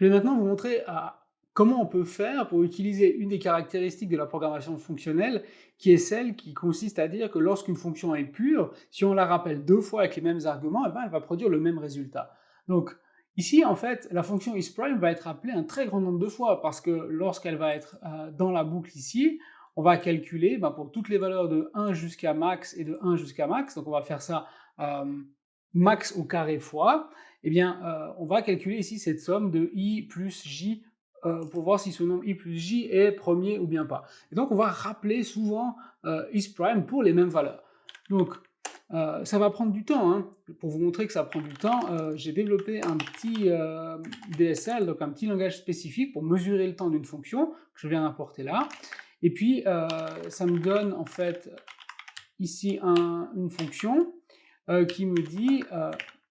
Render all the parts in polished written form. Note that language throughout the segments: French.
Je vais maintenant vous montrer comment on peut faire pour utiliser une des caractéristiques de la programmation fonctionnelle, qui est celle qui consiste à dire que lorsqu'une fonction est pure, si on la rappelle 2 fois avec les mêmes arguments, eh ben, elle va produire le même résultat. Donc ici, en fait, la fonction isPrime va être appelée un très grand nombre de fois, parce que lorsqu'elle va être dans la boucle ici, on va calculer pour toutes les valeurs de 1 jusqu'à max et de 1 jusqu'à max, donc on va faire ça max au carré fois, eh bien, on va calculer ici cette somme de i plus j pour voir si ce nombre i plus j est premier ou bien pas. Et donc, on va rappeler souvent isPrime pour les mêmes valeurs. Donc, ça va prendre du temps, hein. Pour vous montrer que ça prend du temps, j'ai développé un petit DSL, donc un petit langage spécifique pour mesurer le temps d'une fonction que je viens d'importer là. Et puis, ça me donne en fait ici une fonction qui me dit,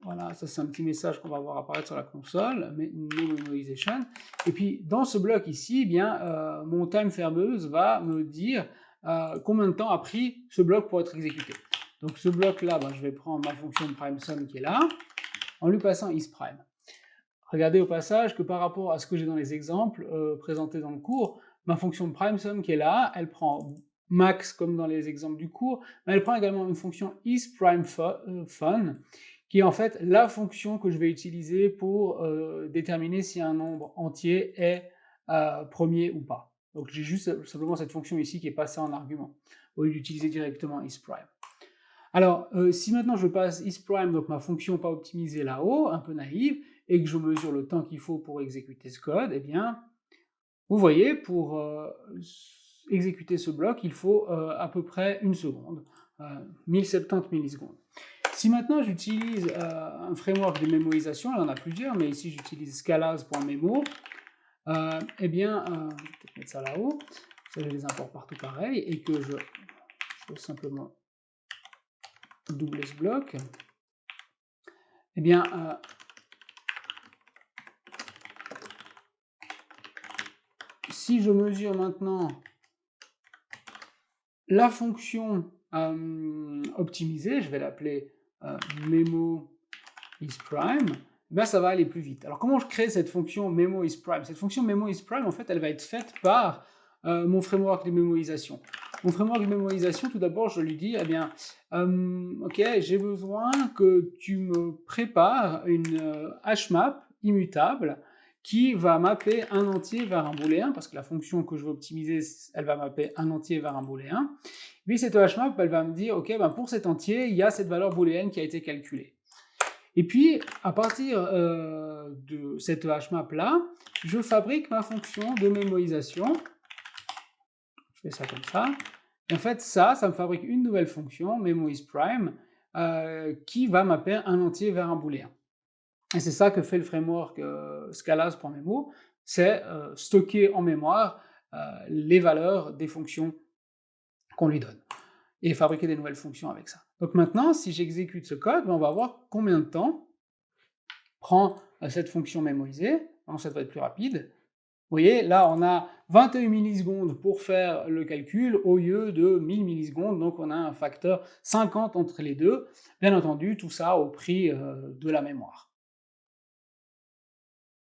voilà, ça c'est un petit message qu'on va voir apparaître sur la console, mais no memorization. Et puis dans ce bloc ici, eh bien, mon time fermeuse va me dire combien de temps a pris ce bloc pour être exécuté. Donc ce bloc-là, je vais prendre ma fonction de primesum qui est là, en lui passant isPrime. Regardez au passage que par rapport à ce que j'ai dans les exemples présentés dans le cours, ma fonction de primesum qui est là, elle prend max comme dans les exemples du cours, mais elle prend également une fonction isPrimeFun, qui est en fait la fonction que je vais utiliser pour déterminer si un nombre entier est premier ou pas. Donc j'ai juste simplement cette fonction ici qui est passée en argument, au lieu d'utiliser directement isPrime. Alors, si maintenant je passe isPrime, donc ma fonction pas optimisée là-haut, un peu naïve, et que je mesure le temps qu'il faut pour exécuter ce code, eh bien, vous voyez, pour exécuter ce bloc, il faut à peu près 1 seconde, 1070 millisecondes. Si maintenant j'utilise un framework de mémorisation, il y en a plusieurs, mais ici j'utilise scalaz.memo, eh bien, je vais peut-être mettre ça là-haut, ça je les importe partout pareil, et que je vais simplement doubler ce bloc, eh bien, si je mesure maintenant la fonction optimisée, je vais l'appeler memo isPrime, ben ça va aller plus vite. Alors comment je crée cette fonction memo isPrime? Cette fonction memo isPrime, en fait, elle va être faite par mon framework de mémorisation. Mon framework de mémorisation, tout d'abord, je lui dis, eh bien, ok, j'ai besoin que tu me prépares une HMAP immutable qui va mapper un entier vers un booléen, parce que la fonction que je veux optimiser, elle va mapper un entier vers un booléen. Puis cette HMAP, elle va me dire, ok, pour cet entier, il y a cette valeur booléenne qui a été calculée. Et puis, à partir de cette HMAP-là, je fabrique ma fonction de mémorisation. Je fais ça comme ça. Et en fait, ça me fabrique une nouvelle fonction, memoisPrime, qui va mapper un entier vers un booléen. Et c'est ça que fait le framework scalaz.memo, c'est stocker en mémoire les valeurs des fonctions qu'on lui donne, et fabriquer des nouvelles fonctions avec ça. Donc maintenant, si j'exécute ce code, on va voir combien de temps prend cette fonction mémorisée. Alors ça va être plus rapide. Vous voyez, là on a 21 millisecondes pour faire le calcul au lieu de 1000 millisecondes, donc on a un facteur 50 entre les deux. Bien entendu, tout ça au prix de la mémoire.